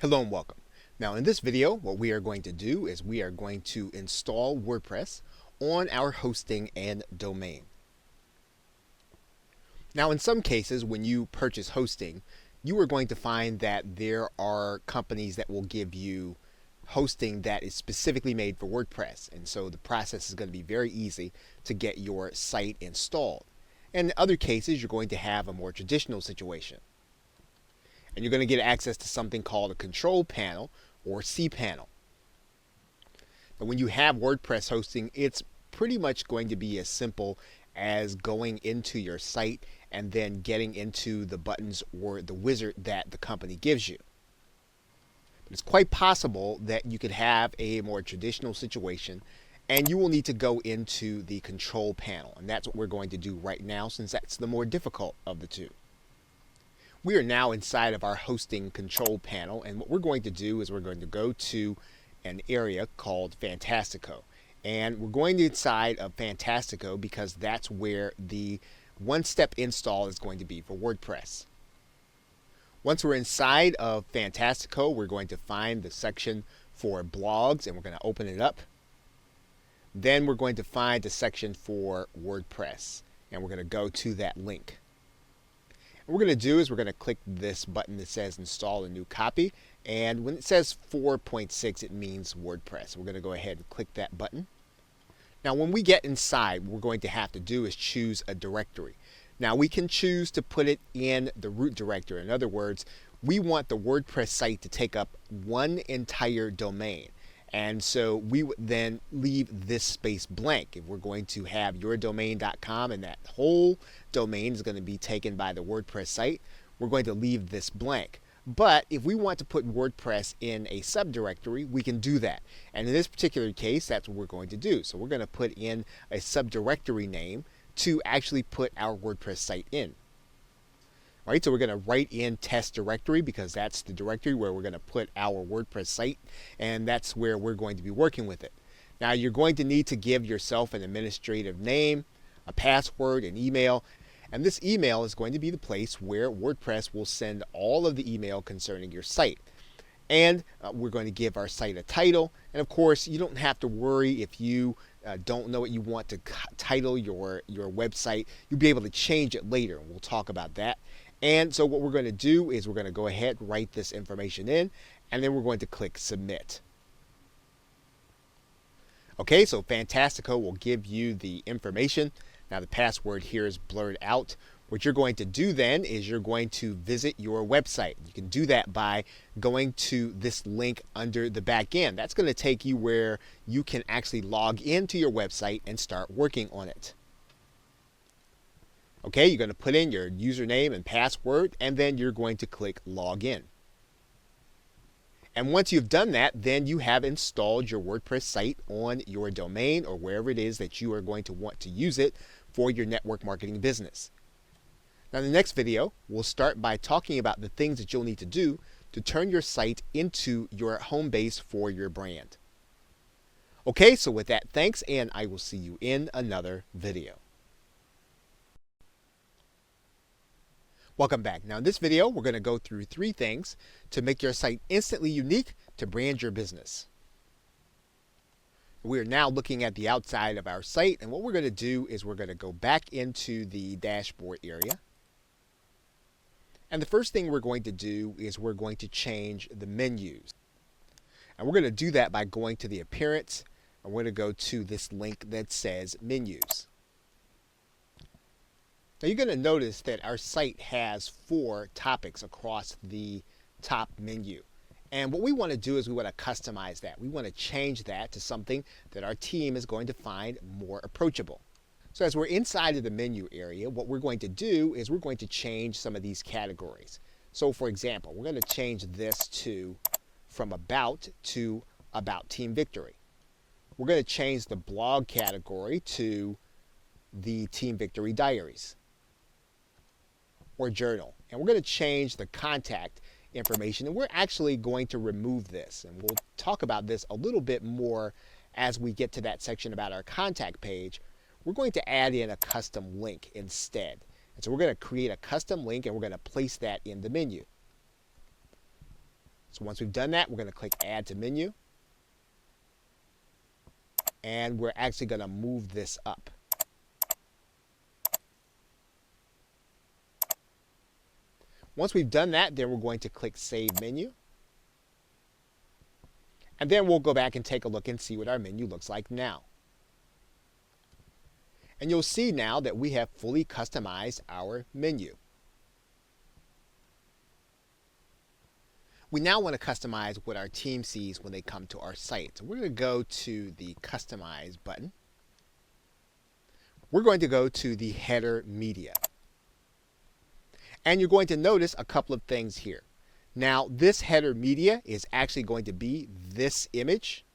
Hello and welcome. Now in this video, what we are going to do is we are going to install WordPress on our hosting and domain. Now in some cases, when you purchase hosting, you are going to find that there are companies that will give you hosting that is specifically made for WordPress. And so the process is going to be very easy to get your site installed. And in other cases, you're going to have a more traditional situation. And you're going to get access to something called a control panel or cPanel. But when you have WordPress hosting, it's pretty much going to be as simple as going into your site and then getting into the buttons or the wizard that the company gives you. But it's quite possible that you could have a more traditional situation and you will need to go into the control panel. And that's what we're going to do right now, since that's the more difficult of the two. We are now inside of our hosting control panel, and what we're going to do is we're going to go to an area called Fantastico. And we're going to inside of Fantastico because that's where the one-step install is going to be for WordPress. Once we're inside of Fantastico, we're going to find the section for blogs, and we're going to open it up. Then we're going to find the section for WordPress, and we're going to go to that link. What we're going to do is we're going to click this button that says install a new copy, and when it says 4.6 it means WordPress. We're going to go ahead and click that button. Now when we get inside, what we're going to have to do is choose a directory. Now we can choose to put it in the root directory. In other words, we want the WordPress site to take up one entire domain. And so we would then leave this space blank. If we're going to have yourdomain.com and that whole domain is going to be taken by the WordPress site, we're going to leave this blank. But if we want to put WordPress in a subdirectory, we can do that. And in this particular case, that's what we're going to do. So we're going to put in a subdirectory name to actually put our WordPress site in. All right, so we're going to write in test directory because that's the directory where we're going to put our WordPress site, and that's where we're going to be working with it. Now you're going to need to give yourself an administrative name, a password, an email, and this email is going to be the place where WordPress will send all of the email concerning your site. And we're going to give our site a title, and of course you don't have to worry if you don't know what you want to title your website. You'll be able to change it later, and we'll talk about that. And so what we're going to do is we're going to go ahead and write this information in, and then we're going to click submit. Okay, so Fantastico will give you the information. Now the password here is blurred out. What you're going to do then is you're going to visit your website. You can do that by going to this link under the back end. That's going to take you where you can actually log into your website and start working on it. Okay, you're going to put in your username and password, and then you're going to click login. And once you've done that, then you have installed your WordPress site on your domain or wherever it is that you are going to want to use it for your network marketing business. Now in the next video, we'll start by talking about the things that you'll need to do to turn your site into your home base for your brand. Okay, so with that, thanks, and I will see you in another video. Welcome back. Now in this video, we're going to go through 3 things to make your site instantly unique to brand your business. We are now looking at the outside of our site, and what we're going to do is we're going to go back into the dashboard area. And the first thing we're going to do is we're going to change the menus. And we're going to do that by going to the appearance, and we're going to go to this link that says menus. Now you're going to notice that our site has 4 topics across the top menu. And what we want to do is we want to customize that. We want to change that to something that our team is going to find more approachable. So as we're inside of the menu area, what we're going to do is we're going to change some of these categories. So for example, we're going to change this from about to about Team Victory. We're going to change the blog category to the Team Victory Diaries or journal. And we're going to change the contact information, and we're actually going to remove this, and we'll talk about this a little bit more as we get to that section about our contact page. We're going to add in a custom link instead. And so we're going to create a custom link, and we're going to place that in the menu. So once we've done that, we're going to click Add to Menu. And we're actually going to move this up. Once we've done that, then we're going to click Save Menu. And then we'll go back and take a look and see what our menu looks like now. And you'll see now that we have fully customized our menu. We now want to customize what our team sees when they come to our site. So we're going to go to the Customize button. We're going to go to the Header Media. And you're going to notice a couple of things here. Now, this header media is actually going to be this image.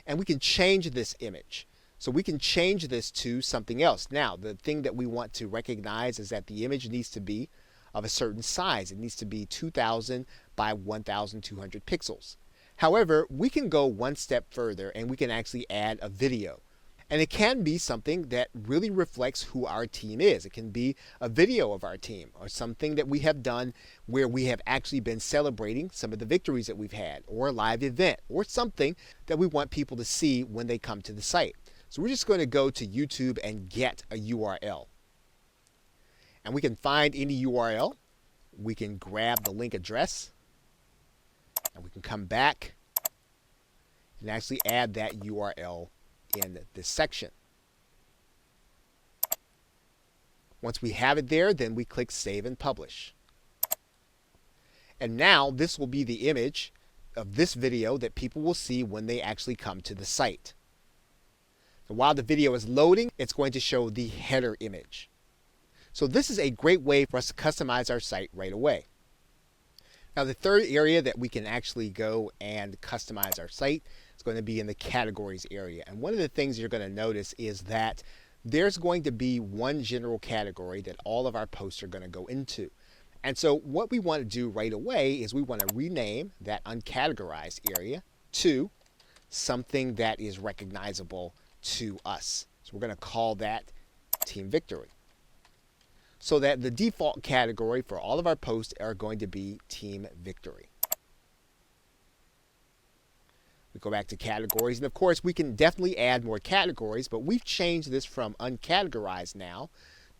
And we can change this image. So we can change this to something else. Now, the thing that we want to recognize is that the image needs to be of a certain size. It needs to be 2000 by 1200 pixels. However, we can go one step further and we can actually add a video. And it can be something that really reflects who our team is. It can be a video of our team or something that we have done where we have actually been celebrating some of the victories that we've had, or a live event, or something that we want people to see when they come to the site. So we're just going to go to YouTube and get a URL. And we can find any URL. We can grab the link address. And we can come back and actually add that URL in this section. Once we have it there, then we click Save and Publish. And now this will be the image of this video that people will see when they actually come to the site. And while the video is loading, it's going to show the header image. So this is a great way for us to customize our site right away. Now, the third area that we can actually go and customize our site is going to be in the categories area. And one of the things you're going to notice is that there's going to be one general category that all of our posts are going to go into. And so what we want to do right away is we want to rename that uncategorized area to something that is recognizable to us. So we're going to call that Team Victory. So that the default category for all of our posts are going to be Team Victory. We go back to categories, and of course we can definitely add more categories, but we've changed this from uncategorized now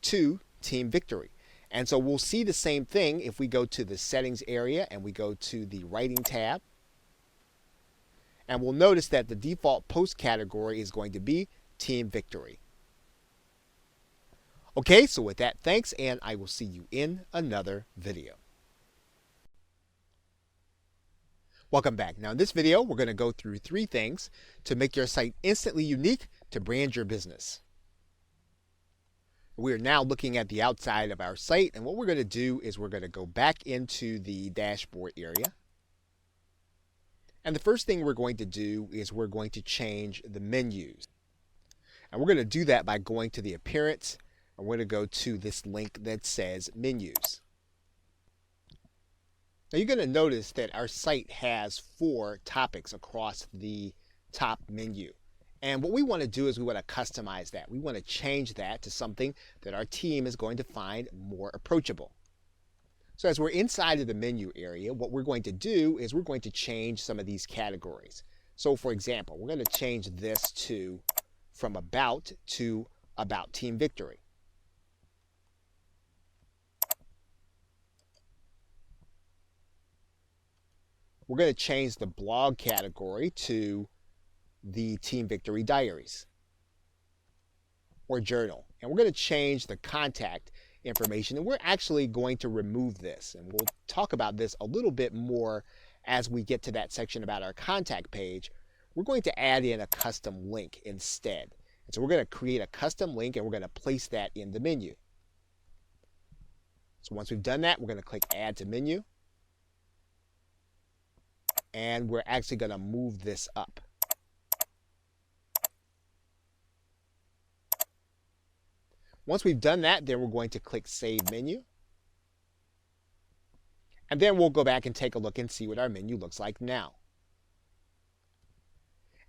to Team Victory. And so we'll see the same thing if we go to the settings area and we go to the writing tab. And we'll notice that the default post category is going to be Team Victory. Okay, so with that, thanks, and I will see you in another video. Welcome back. Now in this video, we're going to go through 3 things to make your site instantly unique to brand your business. We are now looking at the outside of our site, and what we're going to do is we're going to go back into the dashboard area. And the first thing we're going to do is we're going to change the menus. And we're going to do that by going to the appearance. And we're going to go to this link that says Menus. Now you're going to notice that our site has 4 topics across the top menu. And what we want to do is we want to customize that. We want to change that to something that our team is going to find more approachable. So as we're inside of the menu area, what we're going to do is we're going to change some of these categories. So for example, we're going to change this to from About to About Team Victory. We're going to change the blog category to the Team Victory Diaries or Journal. And we're going to change the contact information. And we're actually going to remove this. And we'll talk about this a little bit more as we get to that section about our contact page. We're going to add in a custom link instead. And so we're going to create a custom link and we're going to place that in the menu. So once we've done that, we're going to click Add to Menu. And we're actually going to move this up. Once we've done that, then we're going to click Save Menu. And then we'll go back and take a look and see what our menu looks like now.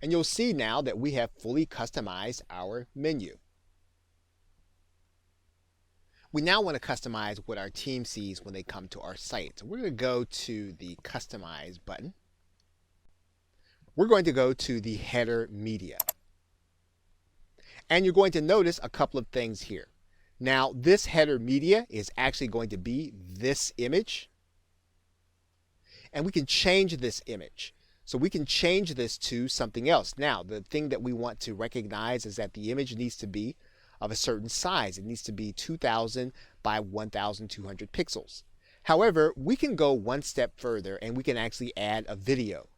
And you'll see now that we have fully customized our menu. We now want to customize what our team sees when they come to our site. So we're going to go to the Customize button. We're going to go to the Header Media. And you're going to notice a couple of things here. Now, this header media is actually going to be this image. And we can change this image. So we can change this to something else. Now, the thing that we want to recognize is that the image needs to be of a certain size. It needs to be 2000 by 1200 pixels. However, we can go one step further and we can actually add a video.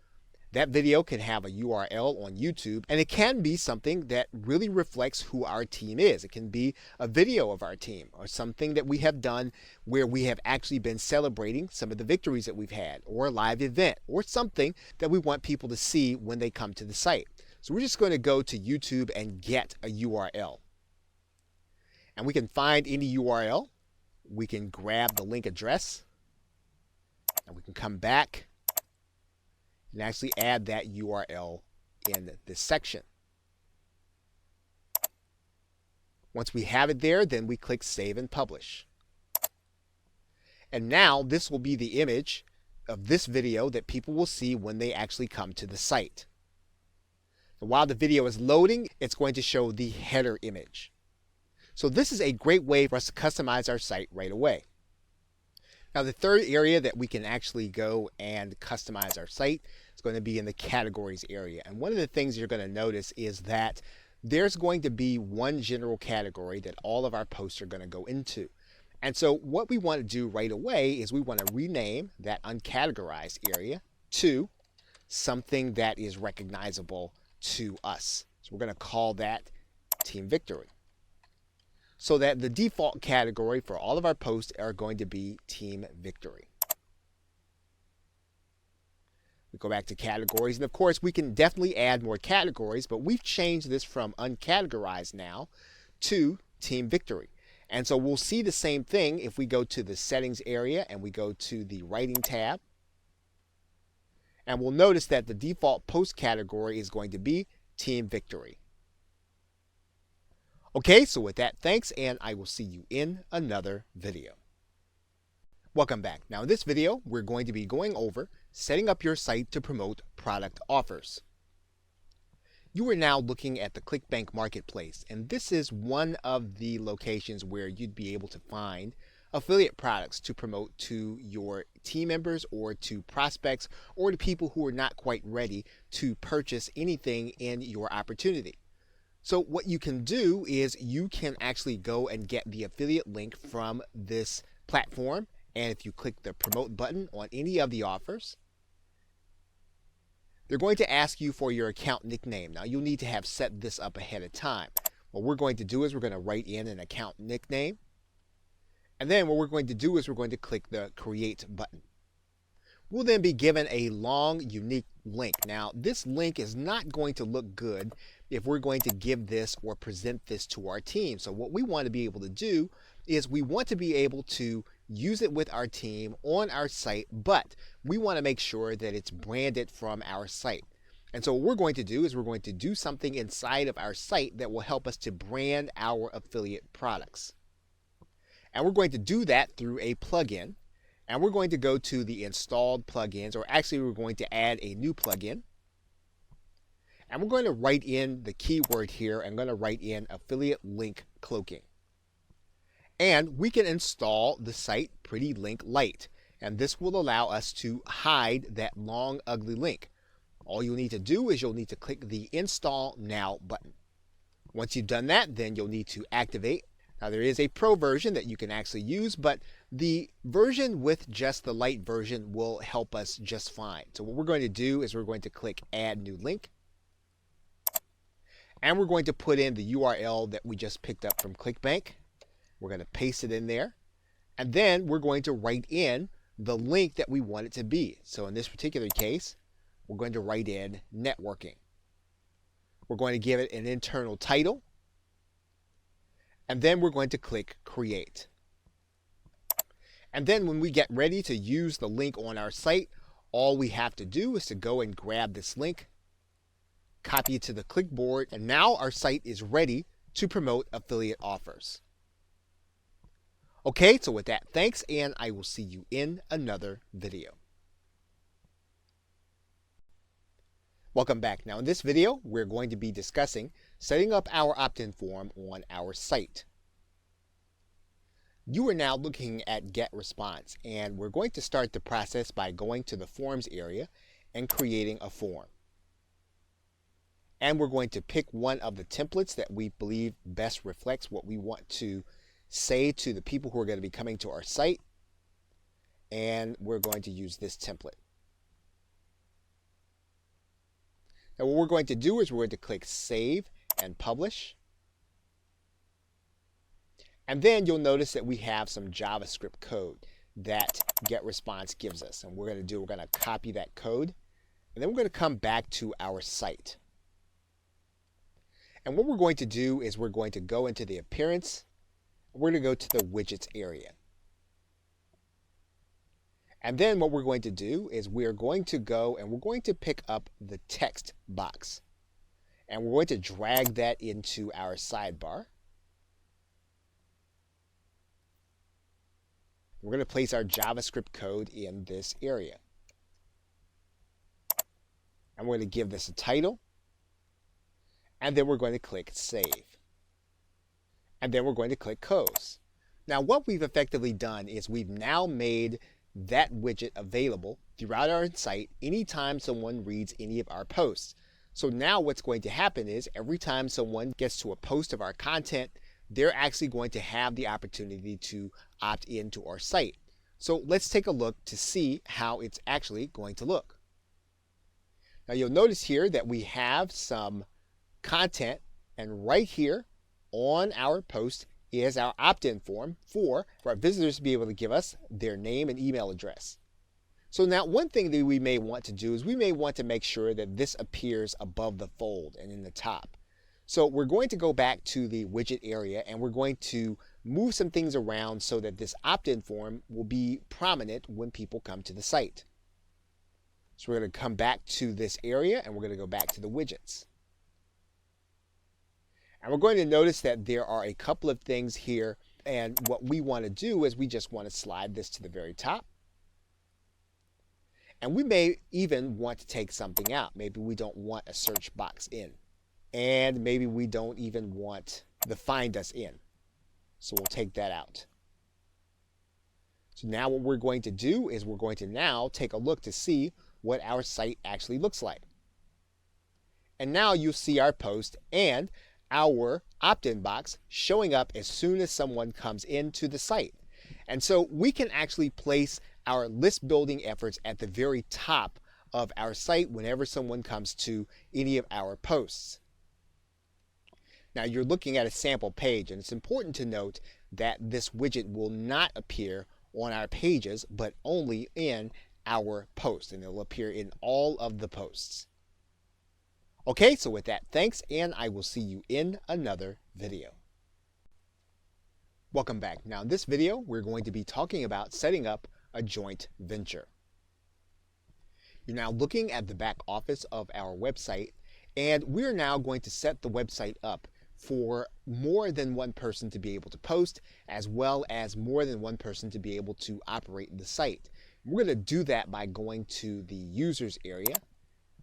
That video can have a URL on YouTube, and it can be something that really reflects who our team is. It can be a video of our team or something that we have done where we have actually been celebrating some of the victories that we've had, or a live event, or something that we want people to see when they come to the site. So we're just going to go to YouTube and get a URL. And we can find any URL. We can grab the link address, and we can come back and actually add that URL in this section. Once we have it there, then we click Save and Publish. And now this will be the image of this video that people will see when they actually come to the site. So while the video is loading, it's going to show the header image. So this is a great way for us to customize our site right away. Now, the third area that we can actually go and customize our site is going to be in the categories area. And one of the things you're going to notice is that there's going to be one general category that all of our posts are going to go into. And so what we want to do right away is we want to rename that uncategorized area to something that is recognizable to us. So we're going to call that Team Victory, so that the default category for all of our posts are going to be Team Victory. We go back to categories, and of course we can definitely add more categories, but we've changed this from uncategorized now to Team Victory. And so we'll see the same thing if we go to the settings area and we go to the writing tab. And we'll notice that the default post category is going to be Team Victory. Okay, so with that, thanks, and I will see you in another video. Welcome back. Now in this video, we're going to be going over setting up your site to promote product offers. You are now looking at the ClickBank Marketplace, and this is one of the locations where you'd be able to find affiliate products to promote to your team members or to prospects or to people who are not quite ready to purchase anything in your opportunity. So what you can do is you can actually go and get the affiliate link from this platform, and if you click the promote button on any of the offers, they're going to ask you for your account nickname. Now you'll need to have set this up ahead of time. What we're going to do is we're going to write in an account nickname, and then what we're going to do is we're going to click the create button. We'll then be given a long, unique link. Now, this link is not going to look good if we're going to give this or present this to our team. So what we want to be able to do is we want to be able to use it with our team on our site, but we want to make sure that it's branded from our site. And so what we're going to do is we're going to do something inside of our site that will help us to brand our affiliate products. And we're going to do that through a plugin. And we're going to go to the installed plugins, or actually we're going to add a new plugin. And we're going to write in the keyword here. I'm going to write in affiliate link cloaking. And we can install the site Pretty Link Lite. And this will allow us to hide that long, ugly link. All you'll need to do is you'll need to click the Install Now button. Once you've done that, then you'll need to activate. Now there is a pro version that you can actually use, but the version with just the light version will help us just fine. So what we're going to do is we're going to click Add New Link. And we're going to put in the URL that we just picked up from ClickBank. We're going to paste it in there. And then we're going to write in the link that we want it to be. So in this particular case, we're going to write in networking. We're going to give it an internal title. And then we're going to click Create. And then when we get ready to use the link on our site, all we have to do is to go and grab this link, copy it to the clipboard, and now our site is ready to promote affiliate offers. Okay, so with that, thanks, and I will see you in another video. Welcome back. Now in this video, we're going to be discussing setting up our opt-in form on our site. You are now looking at Get Response, and we're going to start the process by going to the Forms area and creating a form. And we're going to pick one of the templates that we believe best reflects what we want to say to the people who are going to be coming to our site. And we're going to use this template. Now what we're going to do is we're going to click Save and Publish. And then you'll notice that we have some JavaScript code that GetResponse gives us. And we're going to copy that code. And then we're going to come back to our site. And what we're going to do is we're going to go into the Appearance. We're going to go to the Widgets area. And then what we're going to do is we're going to go and we're going to pick up the text box. And we're going to drag that into our sidebar. We're going to place our JavaScript code in this area. And we're going to give this a title. And then we're going to click Save. And then we're going to click Close. Now what we've effectively done is we've now made that widget available throughout our site anytime someone reads any of our posts. So now what's going to happen is every time someone gets to a post of our content, they're actually going to have the opportunity to opt into our site. So let's take a look to see how it's actually going to look. Now you'll notice here that we have some content, and right here on our post is our opt-in form for our visitors to be able to give us their name and email address. So now one thing that we may want to do is we may want to make sure that this appears above the fold and in the top. So we're going to go back to the widget area and we're going to move some things around so that this opt-in form will be prominent when people come to the site. So we're going to come back to this area and we're going to go back to the widgets. And we're going to notice that there are a couple of things here, and what we want to do is we just want to slide this to the very top. And we may even want to take something out. Maybe we don't want a search box in. And maybe we don't even want the Find Us in. So we'll take that out. So now what we're going to do is we're going to now take a look to see what our site actually looks like. And now you'll see our post and our opt-in box showing up as soon as someone comes into the site. And so we can actually place our list building efforts at the very top of our site whenever someone comes to any of our posts. Now you're looking at a sample page, and it's important to note that this widget will not appear on our pages, but only in our post, and it'll appear in all of the posts. Okay, so with that, thanks, and I will see you in another video. Welcome back. Now in this video, we're going to be talking about setting up a joint venture. You're now looking at the back office of our website, and we're now going to set the website up for more than one person to be able to post, as well as more than one person to be able to operate the site. We're going to do that by going to the users area,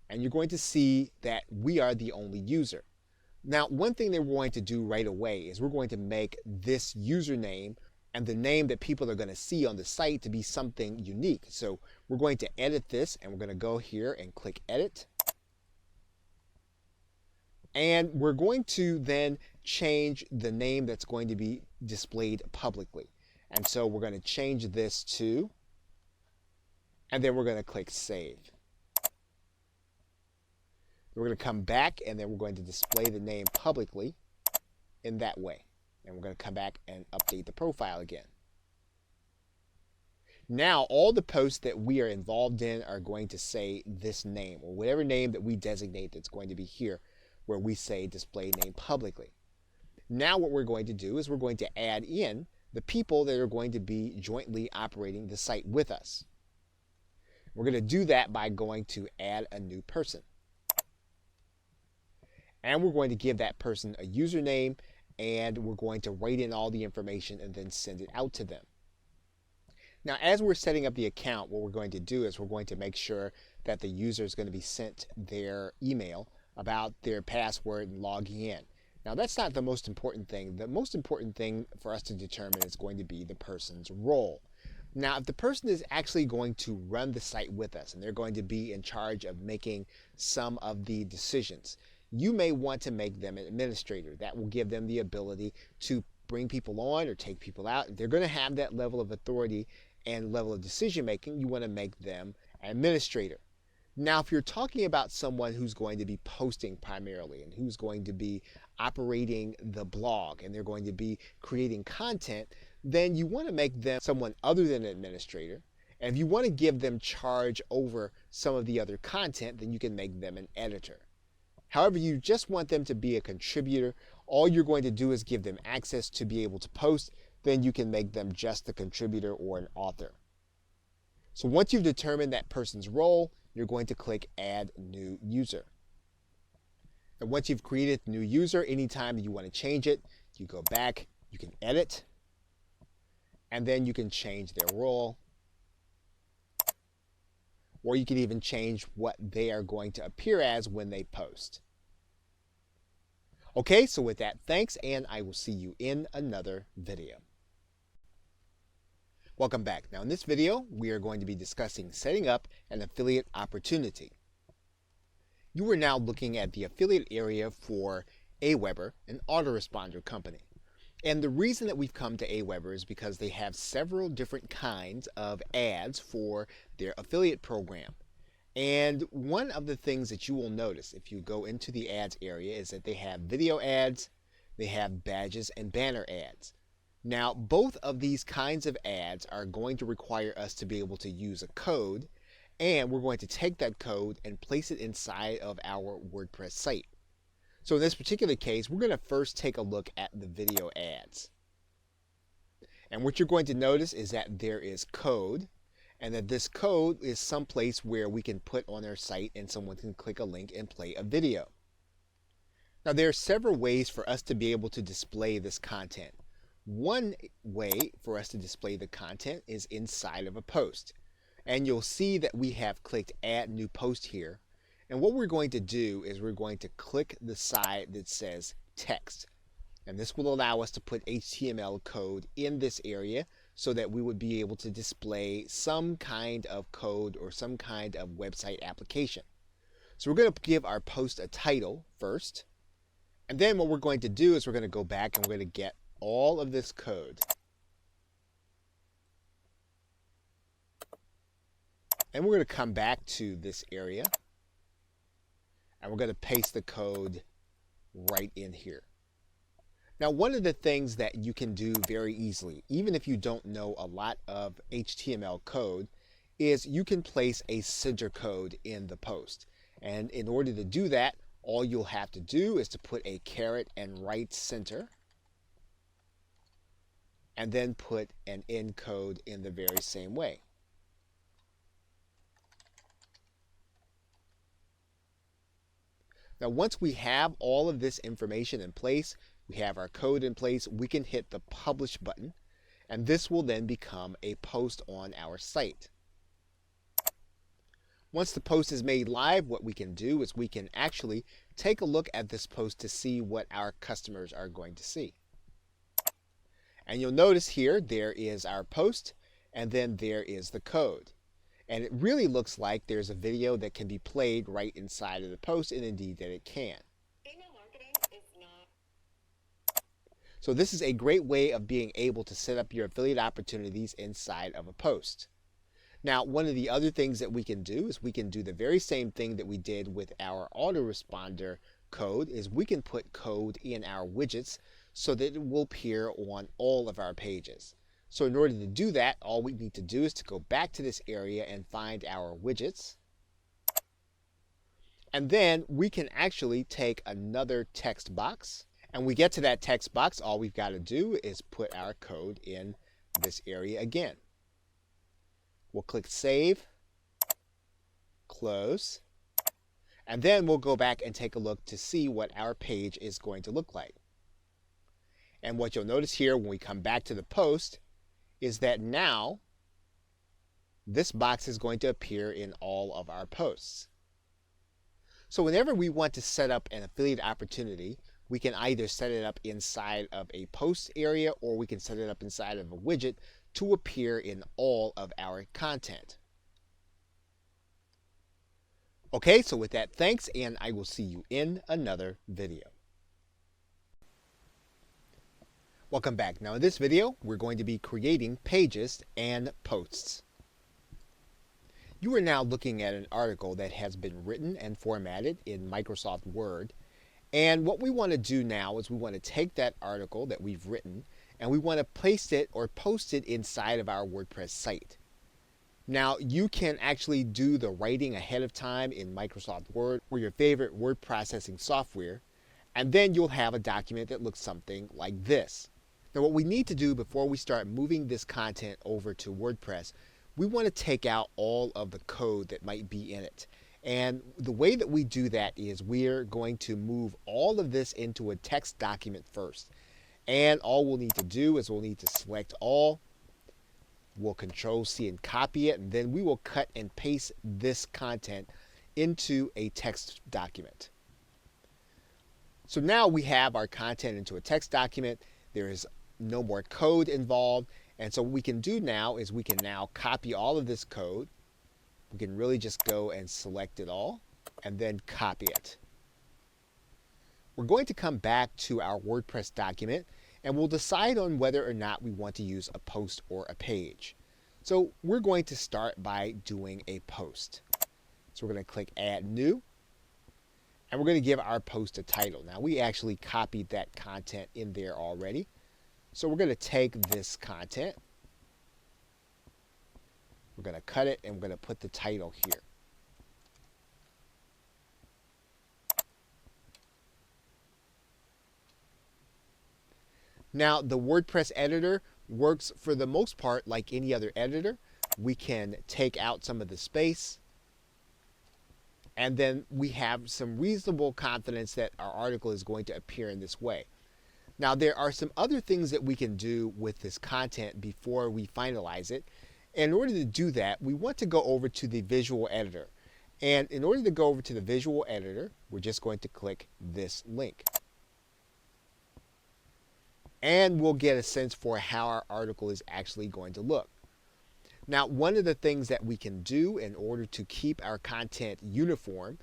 and you're going to see that we are the only user. Now, one thing that we're going to do right away is we're going to make this username and the name that people are going to see on the site to be something unique. So we're going to edit this, and we're going to go here and click Edit. And we're going to then change the name that's going to be displayed publicly. And so we're going to change this to, and then we're going to click Save. We're going to come back, and then we're going to display the name publicly in that way. And we're going to come back and update the profile again. Now, all the posts that we are involved in are going to say this name, or whatever name that we designate that's going to be here, where we say display name publicly. Now what we're going to do is we're going to add in the people that are going to be jointly operating the site with us. We're going to do that by going to add a new person. And we're going to give that person a username and we're going to write in all the information and then send it out to them. Now, as we're setting up the account, what we're going to do is we're going to make sure that the user is going to be sent their email about their password and logging in. Now, that's not the most important thing. The most important thing for us to determine is going to be the person's role. Now, if the person is actually going to run the site with us and they're going to be in charge of making some of the decisions, you may want to make them an administrator. That will give them the ability to bring people on or take people out. If they're going to have that level of authority and level of decision making, you want to make them an administrator. Now, if you're talking about someone who's going to be posting primarily and who's going to be operating the blog and they're going to be creating content, then you want to make them someone other than an administrator. And if you want to give them charge over some of the other content, then you can make them an editor. However, you just want them to be a contributor. All you're going to do is give them access to be able to post. Then you can make them just a contributor or an author. So once you've determined that person's role, you're going to click Add New User. And once you've created a new user, anytime that you want to change it, you go back, you can edit, and then you can change their role. Or you can even change what they are going to appear as when they post. Okay, so with that, thanks, and I will see you in another video. Welcome back. Now in this video, we are going to be discussing setting up an affiliate opportunity. You are now looking at the affiliate area for Aweber, an autoresponder company. And the reason that we've come to Aweber is because they have several different kinds of ads for their affiliate program. And one of the things that you will notice if you go into the ads area is that they have video ads, they have badges and banner ads. Now, both of these kinds of ads are going to require us to be able to use a code, and we're going to take that code and place it inside of our WordPress site. So in this particular case, we're going to first take a look at the video ads. And what you're going to notice is that there is code, and that this code is someplace where we can put on our site and someone can click a link and play a video. Now there are several ways for us to be able to display this content. One way for us to display the content is inside of a post. And you'll see that we have clicked Add New Post here. And what we're going to do is we're going to click the side that says Text. And this will allow us to put HTML code in this area so that we would be able to display some kind of code or some kind of website application. So we're going to give our post a title first. And then what we're going to do is we're going to go back and we're going to get all of this code. And we're going to come back to this area. And we're going to paste the code right in here. Now, one of the things that you can do very easily, even if you don't know a lot of HTML code, is you can place a center code in the post. And in order to do that, all you'll have to do is to put a caret and right center, and then put an end code in the very same way. Now, once we have all of this information in place, we have our code in place, we can hit the Publish button, and this will then become a post on our site. Once the post is made live, what we can do is we can actually take a look at this post to see what our customers are going to see. And you'll notice here there is our post, and then there is the code. And it really looks like there's a video that can be played right inside of the post, and indeed that it can. Email marketing is not. So this is a great way of being able to set up your affiliate opportunities inside of a post. Now, one of the other things that we can do is we can do the very same thing that we did with our autoresponder code, is we can put code in our widgets so that it will appear on all of our pages. So in order to do that, all we need to do is to go back to this area and find our widgets. And then we can actually take another text box. And we get to that text box, all we've got to do is put our code in this area again. We'll click Save, Close, and then we'll go back and take a look to see what our page is going to look like. And what you'll notice here when we come back to the post is that now this box is going to appear in all of our posts. So whenever we want to set up an affiliate opportunity, we can either set it up inside of a post area or we can set it up inside of a widget to appear in all of our content. Okay, so with that, thanks, and I will see you in another video. Welcome back. Now in this video, we're going to be creating pages and posts. You are now looking at an article that has been written and formatted in Microsoft Word. And what we want to do now is we want to take that article that we've written and we want to place it or post it inside of our WordPress site. Now you can actually do the writing ahead of time in Microsoft Word or your favorite word processing software, and then you'll have a document that looks something like this. Now what we need to do before we start moving this content over to WordPress, we want to take out all of the code that might be in it. And the way that we do that is we're going to move all of this into a text document first. And all we'll need to do is we'll need to select all. We'll Control-C and copy it, and then we will cut and paste this content into a text document. So now we have our content into a text document. There is no more code involved. And so what we can do now is we can now copy all of this code. We can really just go and select it all and then copy it. We're going to come back to our WordPress document and we'll decide on whether or not we want to use a post or a page. So we're going to start by doing a post. So we're going to click Add New and we're going to give our post a title. Now we actually copied that content in there already. So we're going to take this content, we're going to cut it, and we're going to put the title here. Now the WordPress editor works for the most part like any other editor. We can take out some of the space, and then we have some reasonable confidence that our article is going to appear in this way. Now there are some other things that we can do with this content before we finalize it. In order to do that, we want to go over to the visual editor. And in order to go over to the visual editor, we're just going to click this link. And we'll get a sense for how our article is actually going to look. Now, one of the things that we can do in order to keep our content uniform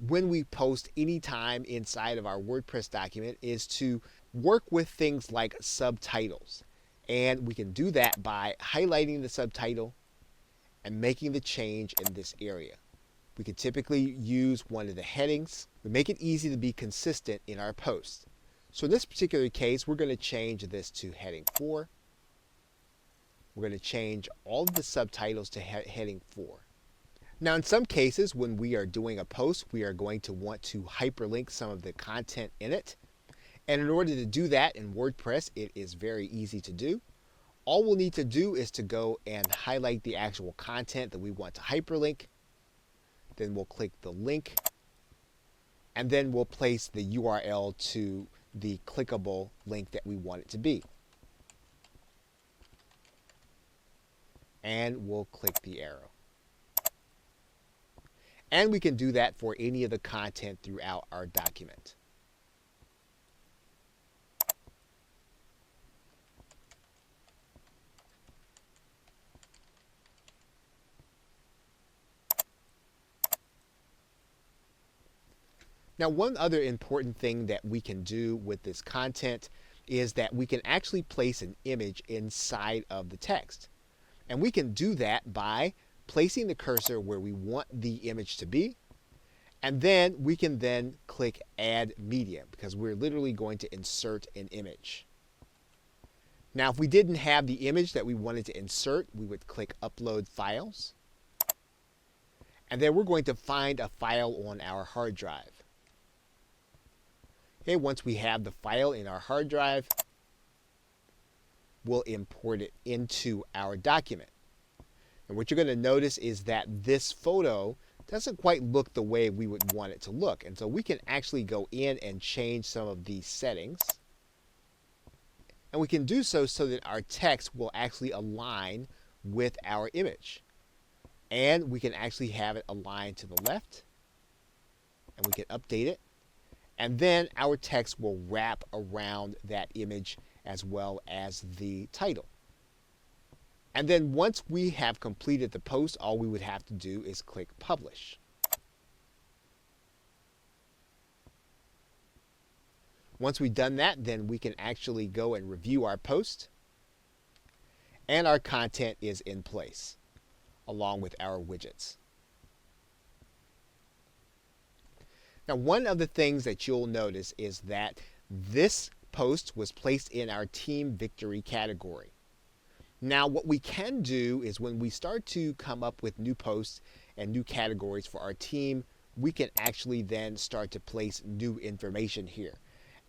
when we post anytime inside of our WordPress document is to work with things like subtitles. And we can do that by highlighting the subtitle and making the change in this area. We can typically use one of the headings. We make it easy to be consistent in our posts. So in this particular case, we're going to change this to heading 4. We're going to change all of the subtitles to heading 4. Now in some cases, when we are doing a post, we are going to want to hyperlink some of the content in it. And in order to do that in WordPress, it is very easy to do. All we'll need to do is to go and highlight the actual content that we want to hyperlink. Then we'll click the link. And then we'll place the URL to the clickable link that we want it to be. And we'll click the arrow. And we can do that for any of the content throughout our document. Now, one other important thing that we can do with this content is that we can actually place an image inside of the text. And we can do that by placing the cursor where we want the image to be. And then we can then click Add Media because we're literally going to insert an image. Now, if we didn't have the image that we wanted to insert, we would click Upload Files. And then we're going to find a file on our hard drive. Okay, once we have the file in our hard drive, we'll import it into our document. And what you're going to notice is that this photo doesn't quite look the way we would want it to look. And so we can actually go in and change some of these settings. And we can do so that our text will actually align with our image. And we can actually have it align to the left, and we can update it. And then our text will wrap around that image as well as the title. And then once we have completed the post, all we would have to do is click publish. Once we've done that, then we can actually go and review our post, and our content is in place along with our widgets. Now, one of the things that you'll notice is that this post was placed in our Team Victory category. Now, what we can do is when we start to come up with new posts and new categories for our team, we can actually then start to place new information here.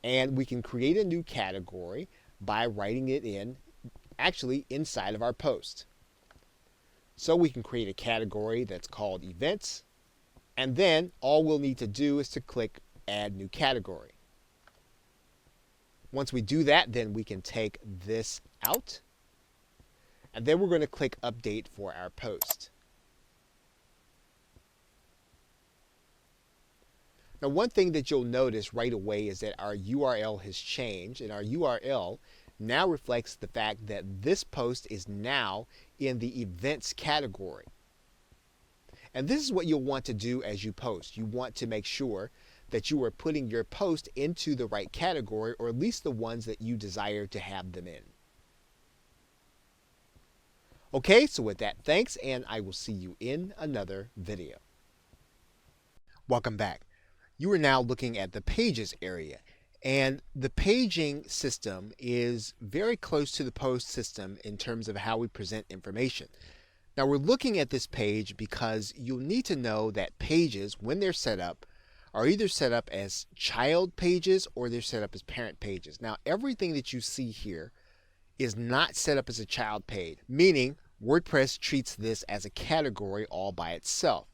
And we can create a new category by writing it in, actually inside of our post. So we can create a category that's called events, and then all we'll need to do is to click add new category. Once we do that, then we can take this out, and then we're going to click update for our post. Now, one thing that you'll notice right away is that our URL has changed, and our URL now reflects the fact that this post is now in the events category. And this is what you'll want to do as you post. You want to make sure that you are putting your post into the right category, or at least the ones that you desire to have them in. Okay, so with that, thanks, and I will see you in another video. Welcome back. You are now looking at the pages area, and the paging system is very close to the post system in terms of how we present information. Now, we're looking at this page because you'll need to know that pages, when they're set up, are either set up as child pages or they're set up as parent pages. Now, everything that you see here is not set up as a child page, meaning WordPress treats this as a category all by itself.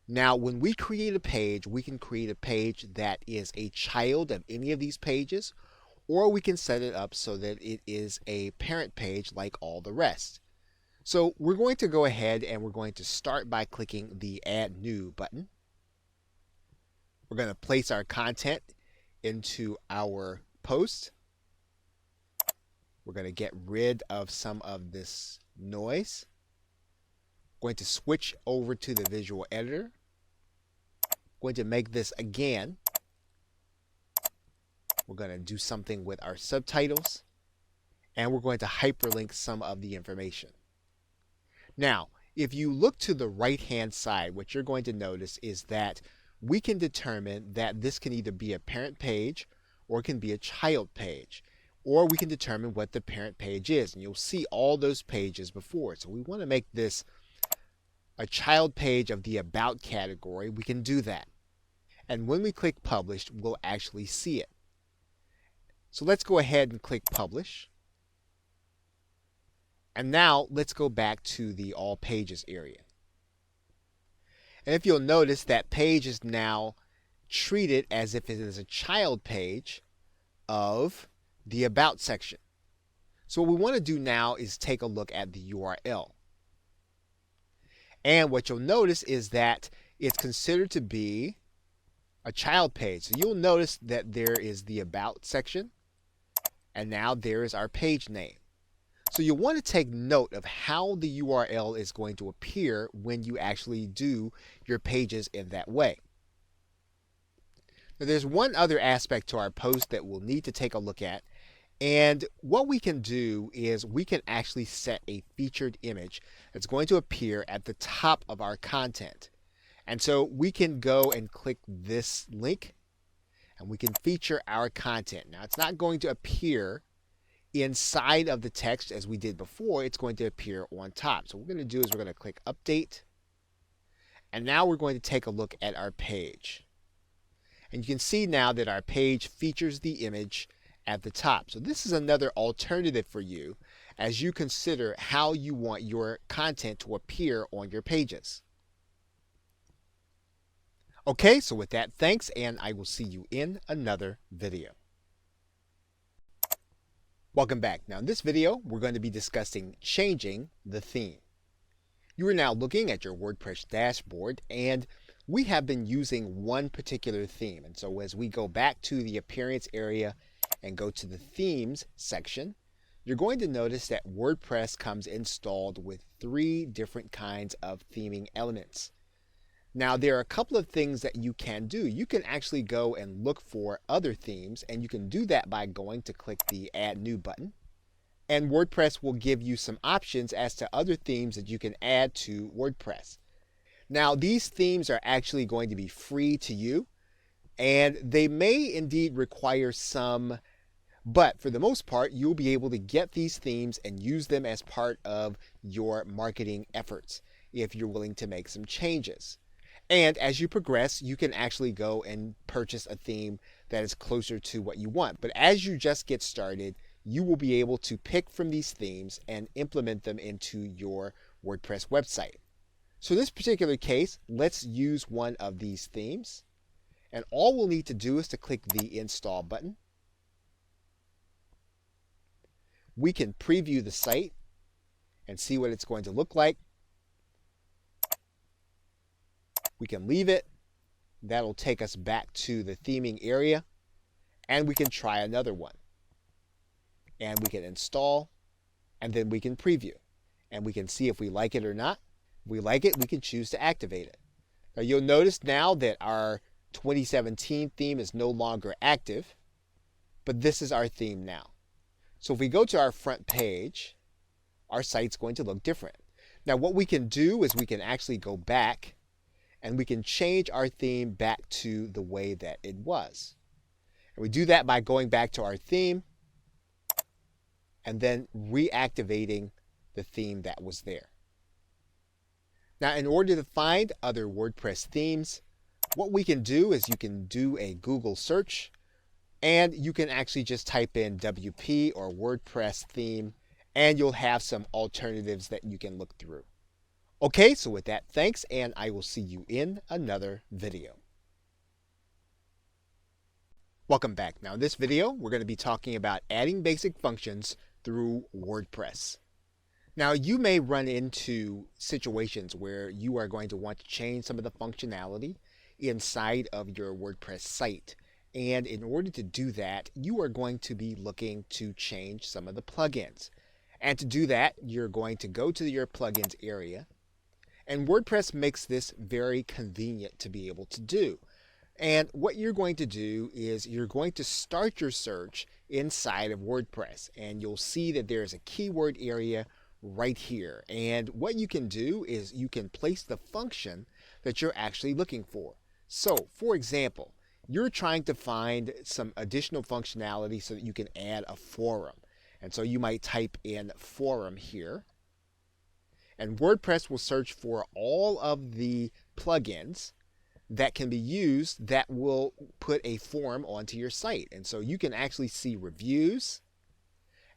Now, when we create a page, we can create a page that is a child of any of these pages, or we can set it up so that it is a parent page like all the rest. So we're going to go ahead and we're going to start by clicking the Add New button. We're going to place our content into our post. We're going to get rid of some of this noise. Going to switch over to the visual editor. Going to make this again. We're going to do something with our subtitles, and we're going to hyperlink some of the information. Now, if you look to the right-hand side, what you're going to notice is that we can determine that this can either be a parent page or it can be a child page, or we can determine what the parent page is, and you'll see all those pages before. So we want to make this a child page of the About category. We can do that. And when we click Publish, we'll actually see it. So let's go ahead and click Publish. And now let's go back to the All Pages area. And if you'll notice, that page is now treated as if it is a child page of the About section. So what we want to do now is take a look at the URL. And what you'll notice is that it's considered to be a child page. So you'll notice that there is the About section, and now there is our page name. So you'll want to take note of how the URL is going to appear when you actually do your pages in that way. Now, there's one other aspect to our post that we'll need to take a look at. And what we can do is we can actually set a featured image that's going to appear at the top of our content. And so we can go and click this link, and we can feature our content. Now, it's not going to appear inside of the text as we did before. It's going to appear on top. So what we're going to do is we're going to click Update. And now we're going to take a look at our page. And you can see now that our page features the image at the top. So this is another alternative for you as you consider how you want your content to appear on your pages. Okay, so with that, thanks, and I will see you in another video. Welcome back. Now in this video, we're going to be discussing changing the theme. You are now looking at your WordPress dashboard, and we have been using one particular theme. And so as we go back to the appearance area and go to the themes section, you're going to notice that WordPress comes installed with 3 different kinds of theming elements. Now, there are a couple of things that you can do. You can actually go and look for other themes, and you can do that by going to click the Add New button. And WordPress will give you some options as to other themes that you can add to WordPress. Now, these themes are actually going to be free to you, and they may indeed require some, but for the most part, you'll be able to get these themes and use them as part of your marketing efforts if you're willing to make some changes. And as you progress, you can actually go and purchase a theme that is closer to what you want. But as you just get started, you will be able to pick from these themes and implement them into your WordPress website. So in this particular case, let's use one of these themes. And all we'll need to do is to click the Install button. We can preview the site and see what it's going to look like. We can leave it. That'll take us back to the theming area, and we can try another one. And we can install, and then we can preview, and we can see if we like it or not. If we like it, we can choose to activate it. Now you'll notice now that our 2017 theme is no longer active, but this is our theme now. So if we go to our front page, our site's going to look different. Now what we can do is we can actually go back and we can change our theme back to the way that it was. And we do that by going back to our theme and then reactivating the theme that was there. Now, in order to find other WordPress themes, what we can do is you can do a Google search, and you can actually just type in WP or WordPress theme, and you'll have some alternatives that you can look through. Okay, so with that, thanks, and I will see you in another video. Welcome back. Now in this video, we're going to be talking about adding basic functions through WordPress. Now you may run into situations where you are going to want to change some of the functionality inside of your WordPress site. And in order to do that, you are going to be looking to change some of the plugins. And to do that, you're going to go to your plugins area. And WordPress makes this very convenient to be able to do. And what you're going to do is you're going to start your search inside of WordPress. And you'll see that there's a keyword area right here. And what you can do is you can place the function that you're actually looking for. So, for example, you're trying to find some additional functionality so that you can add a forum. And so you might type in forum here. And WordPress will search for all of the plugins that can be used that will put a form onto your site. And so you can actually see reviews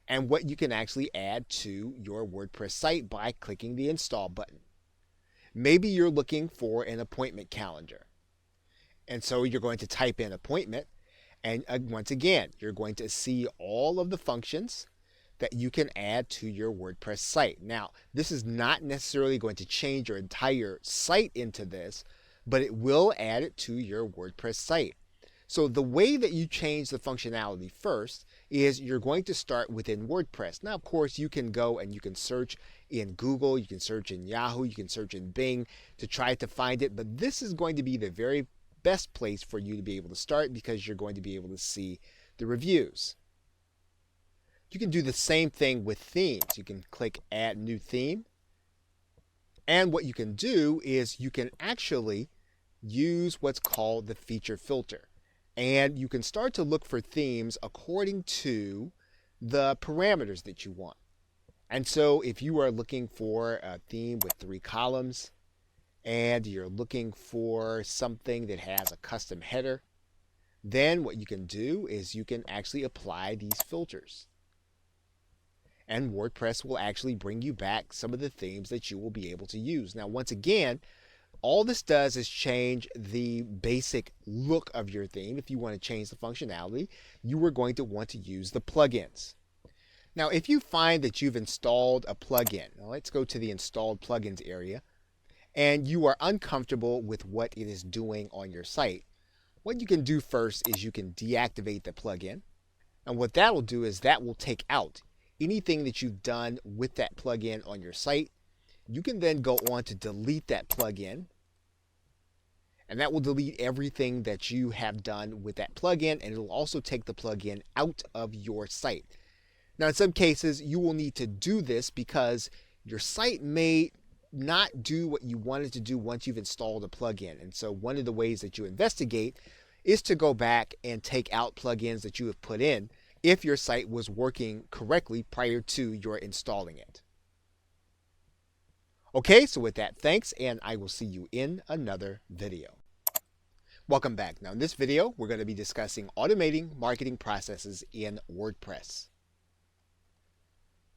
and what you can actually add to your WordPress site by clicking the Install button. Maybe you're looking for an appointment calendar. And so you're going to type in appointment, and once again, you're going to see all of the functions that you can add to your WordPress site. Now, this is not necessarily going to change your entire site into this, but it will add it to your WordPress site. So the way that you change the functionality first is you're going to start within WordPress. Now, of course, you can go and you can search in Google, you can search in Yahoo, you can search in Bing to try to find it, but this is going to be the very best place for you to be able to start because you're going to be able to see the reviews. You can do the same thing with themes. You can click Add New Theme. And what you can do is you can actually use what's called the feature filter. And you can start to look for themes according to the parameters that you want. And so if you are looking for a theme with 3 columns and you're looking for something that has a custom header, then what you can do is you can actually apply these filters. And WordPress will actually bring you back some of the themes that you will be able to use. Now, once again, all this does is change the basic look of your theme. If you want to change the functionality, you are going to want to use the plugins. Now, if you find that you've installed a plugin, now let's go to the installed plugins area, and you are uncomfortable with what it is doing on your site, what you can do first is you can deactivate the plugin. And what that will do is that will take out anything that you've done with that plugin on your site. You can then go on to delete that plugin, and that will delete everything that you have done with that plugin, and it will also take the plugin out of your site. Now, in some cases, you will need to do this because your site may not do what you wanted to do once you've installed a plugin. And so one of the ways that you investigate is to go back and take out plugins that you have put in if your site was working correctly prior to your installing it. Okay, so with that, thanks, and I will see you in another video. Welcome back. Now in this video, we're going to be discussing automating marketing processes in WordPress.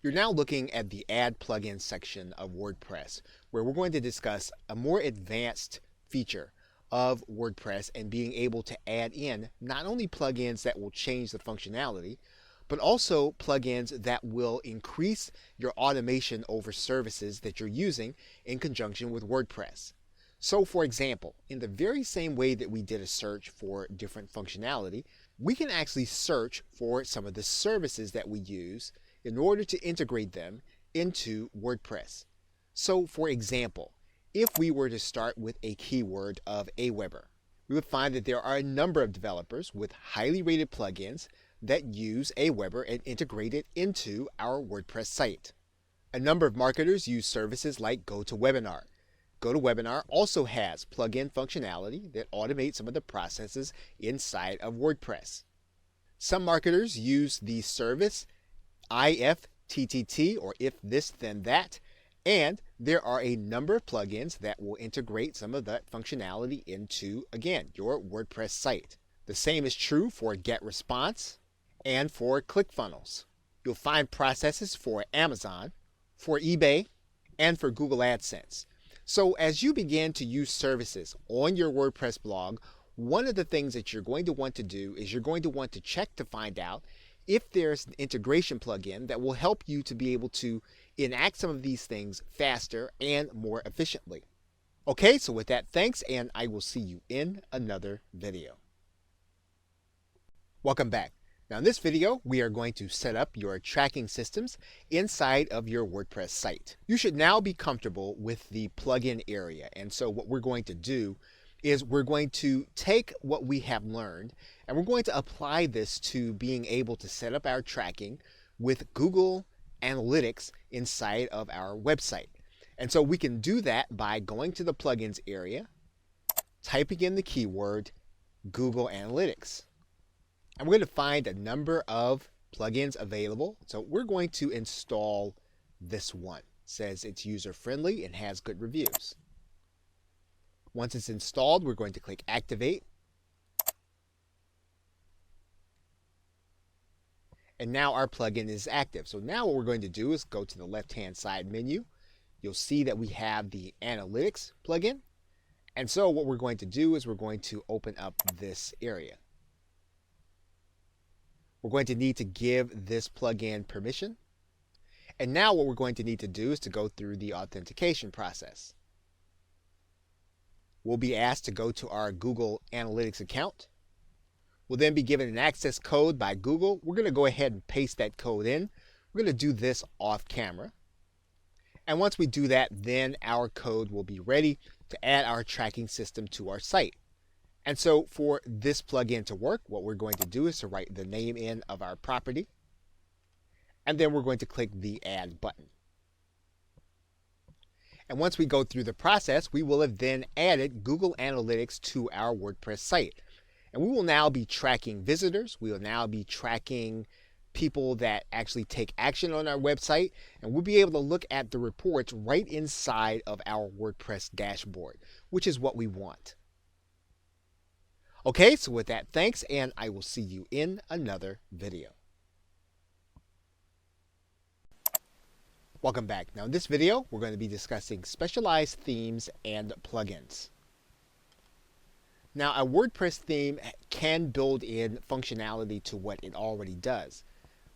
You're now looking at the Add Plugins section of WordPress, where we're going to discuss a more advanced feature of WordPress and being able to add in not only plugins that will change the functionality, but also plugins that will increase your automation over services that you're using in conjunction with WordPress. So for example, in the very same way that we did a search for different functionality, we can actually search for some of the services that we use in order to integrate them into WordPress. So for example, if we were to start with a keyword of Aweber, we would find that there are a number of developers with highly rated plugins that use Aweber and integrate it into our WordPress site. A number of marketers use services like GoToWebinar. GoToWebinar also has plugin functionality that automates some of the processes inside of WordPress. Some marketers use the service IFTTT, or If This Then That, and there are a number of plugins that will integrate some of that functionality into, again, your WordPress site. The same is true for GetResponse and for ClickFunnels. You'll find processes for Amazon, for eBay, and for Google AdSense. So as you begin to use services on your WordPress blog, one of the things that you're going to want to do is you're going to want to check to find out if there's an integration plugin that will help you to be able to enact some of these things faster and more efficiently. Okay, so with that, thanks, and I will see you in another video. Welcome back. Now in this video, we are going to set up your tracking systems inside of your WordPress site. You should now be comfortable with the plugin area, and so what we're going to do is we're going to take what we have learned and we're going to apply this to being able to set up our tracking with Google Analytics inside of our website. And so we can do that by going to the plugins area, typing in the keyword Google Analytics. And we're going to find a number of plugins available. So we're going to install this one. It says it's user-friendly and has good reviews. Once it's installed, we're going to click Activate. And now our plugin is active. So now what we're going to do is go to the left-hand side menu. You'll see that we have the Analytics plugin. And so what we're going to do is we're going to open up this area. We're going to need to give this plugin permission. And now what we're going to need to do is to go through the authentication process. We'll be asked to go to our Google Analytics account. We'll then be given an access code by Google. We're going to go ahead and paste that code in. We're going to do this off camera. And once we do that, then our code will be ready to add our tracking system to our site. And so for this plugin to work, what we're going to do is to write the name in of our property. And then we're going to click the Add button. And once we go through the process, we will have then added Google Analytics to our WordPress site. And we will now be tracking visitors. We will now be tracking people that actually take action on our website. And we'll be able to look at the reports right inside of our WordPress dashboard, which is what we want. Okay, so with that, thanks, and I will see you in another video. Welcome back. Now in this video, we're going to be discussing specialized themes and plugins. Now a WordPress theme can build in functionality to what it already does.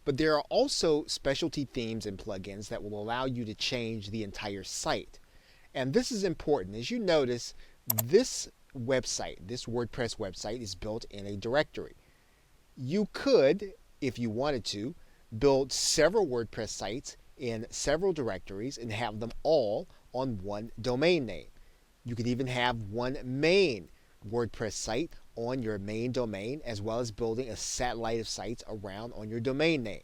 But there are also specialty themes and plugins that will allow you to change the entire site. And this is important. As you notice, this website, this WordPress website, is built in a directory. You could, if you wanted to, build several WordPress sites in several directories and have them all on one domain name. You could even have one main WordPress site on your main domain, as well as building a satellite of sites around on your domain name.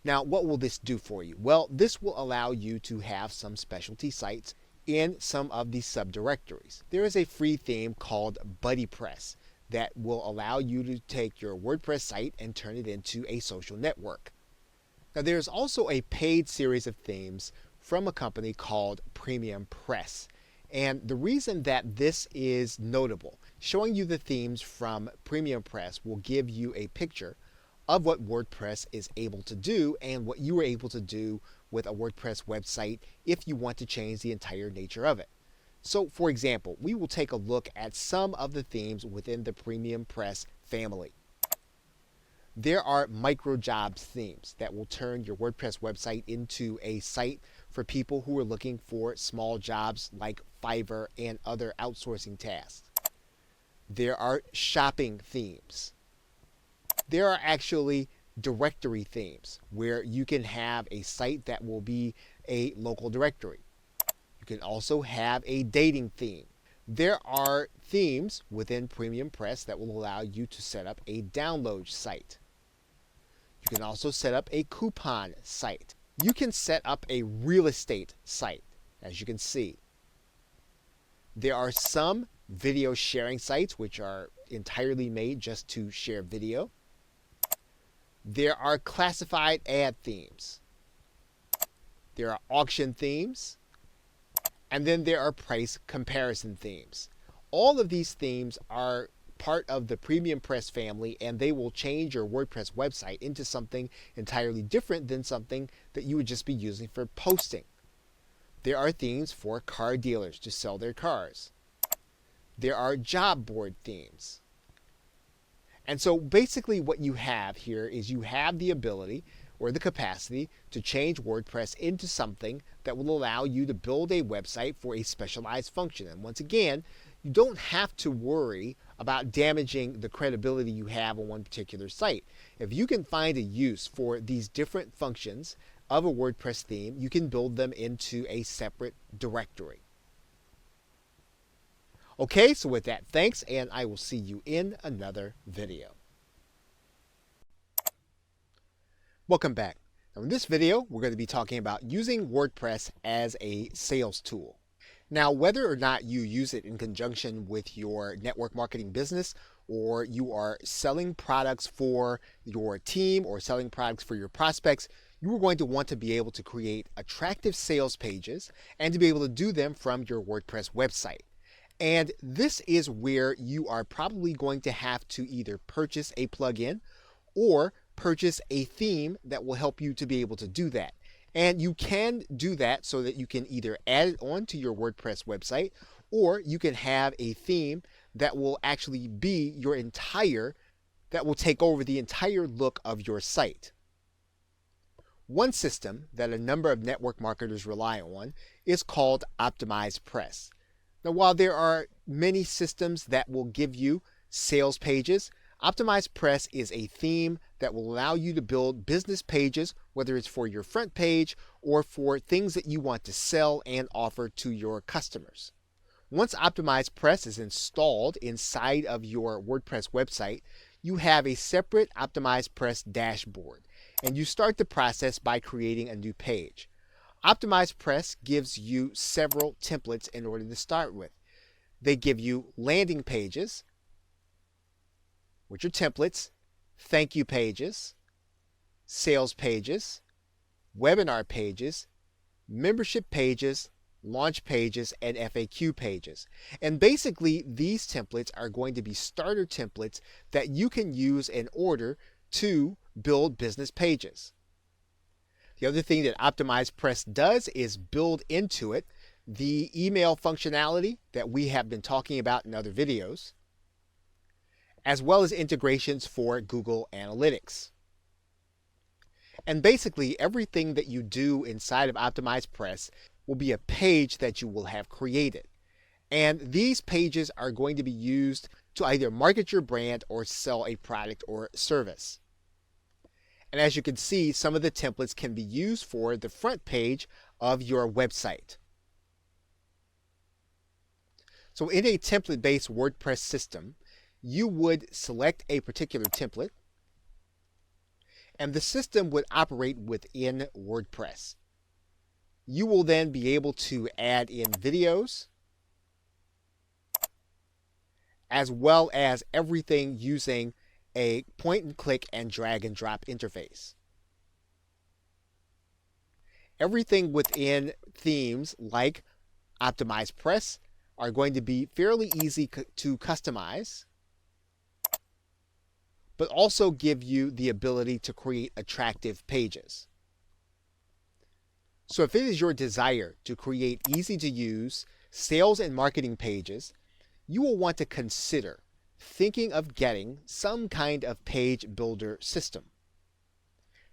Now, what will this do for you? Well, this will allow you to have some specialty sites in some of these subdirectories. There is a free theme called BuddyPress that will allow you to take your WordPress site and turn it into a social network. Now, there's also a paid series of themes from a company called Premium Press. And the reason that this is notable, showing you the themes from Premium Press will give you a picture of what WordPress is able to do and what you are able to do with a WordPress website if you want to change the entire nature of it. So, for example, we will take a look at some of the themes within the Premium Press family. There are micro jobs themes that will turn your WordPress website into a site for people who are looking for small jobs like Fiverr and other outsourcing tasks. There are shopping themes. There are actually directory themes where you can have a site that will be a local directory. You can also have a dating theme. There are themes within Premium Press that will allow you to set up a download site. You can also set up a coupon site. You can set up a real estate site, as you can see. There are some video sharing sites which are entirely made just to share video. There are classified ad themes. There are auction themes. And then there are price comparison themes. All of these themes are part of the Premium Press family, and they will change your WordPress website into something entirely different than something that you would just be using for posting. There are themes for car dealers to sell their cars. There are job board themes. And so basically what you have here is you have the ability or the capacity to change WordPress into something that will allow you to build a website for a specialized function. And once again, you don't have to worry about damaging the credibility you have on one particular site. If you can find a use for these different functions of a WordPress theme, you can build them into a separate directory. Okay, so with that, thanks, and I will see you in another video. Welcome back. Now in this video, we're going to be talking about using WordPress as a sales tool. Now, whether or not you use it in conjunction with your network marketing business, or you are selling products for your team or selling products for your prospects, you are going to want to be able to create attractive sales pages and to be able to do them from your WordPress website. And this is where you are probably going to have to either purchase a plugin or purchase a theme that will help you to be able to do that. And you can do that so that you can either add it on to your WordPress website, or you can have a theme that will actually be that will take over the entire look of your site. One system that a number of network marketers rely on is called Optimized Press. Now, while there are many systems that will give you sales pages, Optimized Press is a theme that will allow you to build business pages, whether it's for your front page or for things that you want to sell and offer to your customers. Once Optimized Press is installed inside of your WordPress website, you have a separate Optimized Press dashboard, and you start the process by creating a new page. Optimized Press gives you several templates in order to start with. They give you landing pages, which are templates, thank you pages, sales pages, webinar pages, membership pages, launch pages, and FAQ pages. And basically, these templates are going to be starter templates that you can use in order to build business pages. The other thing that Optimized Press does is build into it the email functionality that we have been talking about in other videos, as well as integrations for Google Analytics. And basically everything that you do inside of Optimized Press will be a page that you will have created. And these pages are going to be used to either market your brand or sell a product or service. And as you can see, some of the templates can be used for the front page of your website. So in a template-based WordPress system, you would select a particular template, and the system would operate within WordPress. You will then be able to add in videos, as well as everything using a point and click and drag and drop interface. Everything within themes like Optimized Press are going to be fairly easy to customize, but also give you the ability to create attractive pages. So if it is your desire to create easy to use sales and marketing pages, you will want to consider thinking of getting some kind of page builder system.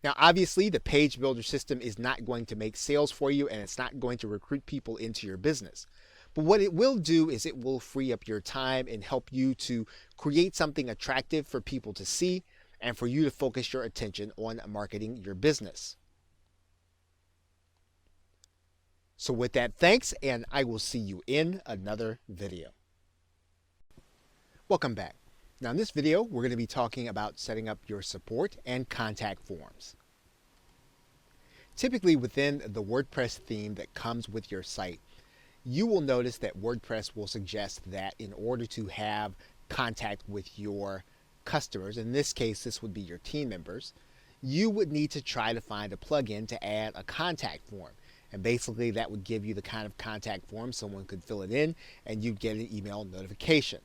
Now, obviously, the page builder system is not going to make sales for you, and it's not going to recruit people into your business. But what it will do is it will free up your time and help you to create something attractive for people to see and for you to focus your attention on marketing your business. So with that, thanks, and I will see you in another video. Welcome back. Now in this video, we're going to be talking about setting up your support and contact forms. Typically within the WordPress theme that comes with your site, you will notice that WordPress will suggest that in order to have contact with your customers, in this case this would be your team members, you would need to try to find a plugin to add a contact form. And basically that would give you the kind of contact form someone could fill it in and you'd get an email notification.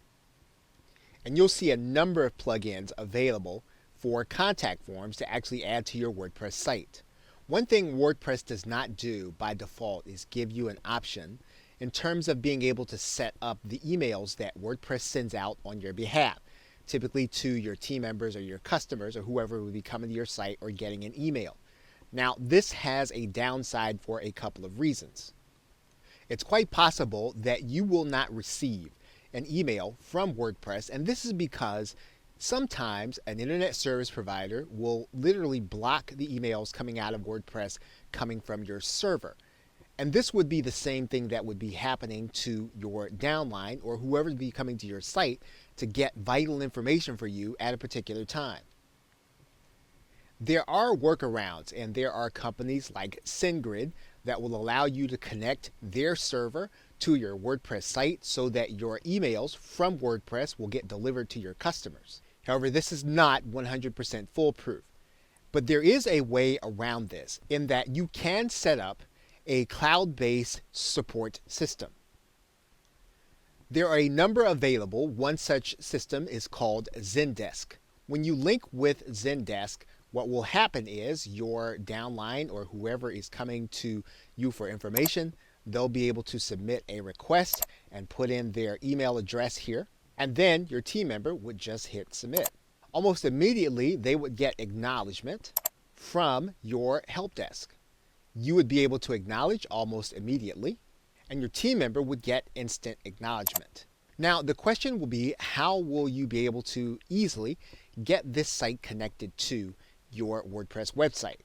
And you'll see a number of plugins available for contact forms to actually add to your WordPress site. One thing WordPress does not do by default is give you an option in terms of being able to set up the emails that WordPress sends out on your behalf, typically to your team members or your customers or whoever would be coming to your site or getting an email. Now, this has a downside for a couple of reasons. It's quite possible that you will not receive an email from WordPress, and this is because sometimes an internet service provider will literally block the emails coming out of WordPress coming from your server. And this would be the same thing that would be happening to your downline or whoever would be coming to your site to get vital information for you at a particular time. There are workarounds, and there are companies like SendGrid that will allow you to connect their server to your WordPress site so that your emails from WordPress will get delivered to your customers. However, this is not 100% foolproof. But there is a way around this in that you can set up a cloud-based support system. There are a number available. One such system is called Zendesk. When you link with Zendesk, what will happen is your downline or whoever is coming to you for information, they'll be able to submit a request and put in their email address here, and then your team member would just hit submit. Almost immediately, they would get acknowledgement from your help desk. You would be able to acknowledge almost immediately, and your team member would get instant acknowledgement. Now, the question will be, how will you be able to easily get this site connected to your WordPress website?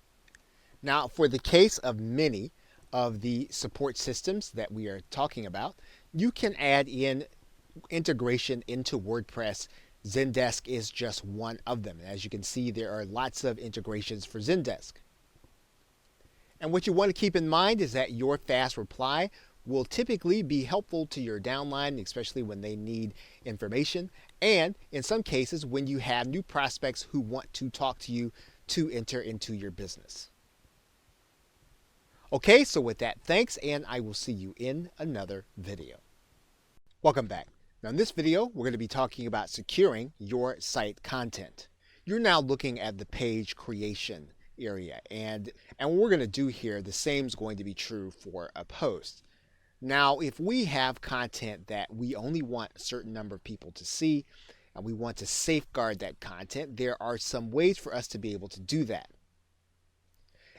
Now, for the case of many of the support systems that we are talking about, you can add in integration into WordPress. Zendesk is just one of them. As you can see, there are lots of integrations for Zendesk. And what you want to keep in mind is that your fast reply will typically be helpful to your downline, especially when they need information, and in some cases when you have new prospects who want to talk to you to enter into your business. Okay, so with that, thanks, and I will see you in another video. Welcome back. Now in this video, we're going to be talking about securing your site content. You're now looking at the page creation area, and what we're going to do here, the same is going to be true for a post. Now, if we have content that we only want a certain number of people to see, and we want to safeguard that content, there are some ways for us to be able to do that.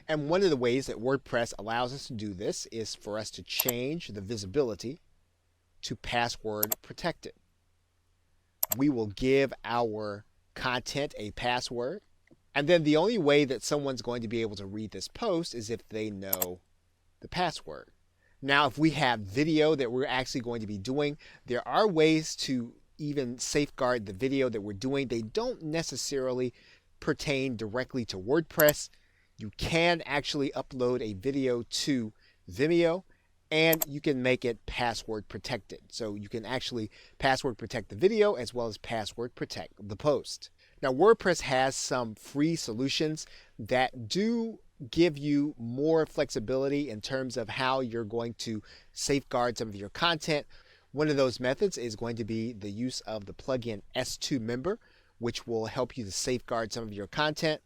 And one of the ways that WordPress allows us to do this is for us to change the visibility to password protected. We will give our content a password, and then the only way that someone's going to be able to read this post is if they know the password. Now, if we have video that we're actually going to be doing, there are ways to even safeguard the video that we're doing. They don't necessarily pertain directly to WordPress. You can actually upload a video to Vimeo, and you can make it password protected. So you can actually password protect the video as well as password protect the post. Now, WordPress has some free solutions that do give you more flexibility in terms of how you're going to safeguard some of your content. One of those methods is going to be the use of the plugin S2 Member, which will help you to safeguard some of your content.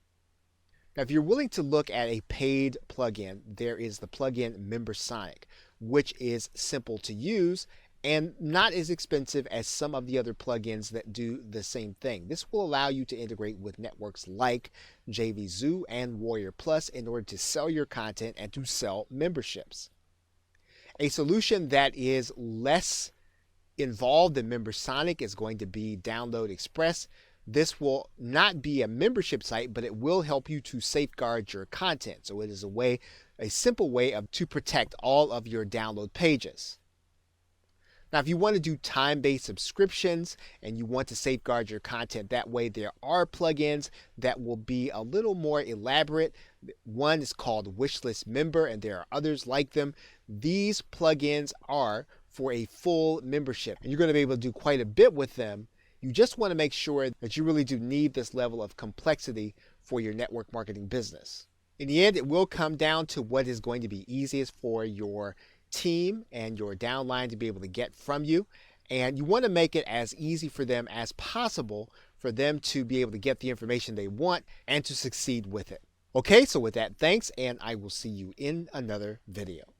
Now, if you're willing to look at a paid plugin, there is the plugin MemberSonic, which is simple to use and not as expensive as some of the other plugins that do the same thing. This will allow you to integrate with networks like JVZoo and Warrior Plus in order to sell your content and to sell memberships. A solution that is less involved in MemberSonic is going to be Download Express. This will not be a membership site, but it will help you to safeguard your content. So it is a simple way to protect all of your download pages. Now, if you want to do time-based subscriptions and you want to safeguard your content that way, there are plugins that will be a little more elaborate. One is called Wishlist Member, and there are others like them. These plugins are for a full membership, and you're going to be able to do quite a bit with them. You just want to make sure that you really do need this level of complexity for your network marketing business. In the end, it will come down to what is going to be easiest for your team and your downline to be able to get from you, and you want to make it as easy for them as possible for them to be able to get the information they want and to succeed with it. Okay, so with that, thanks, and I will see you in another video.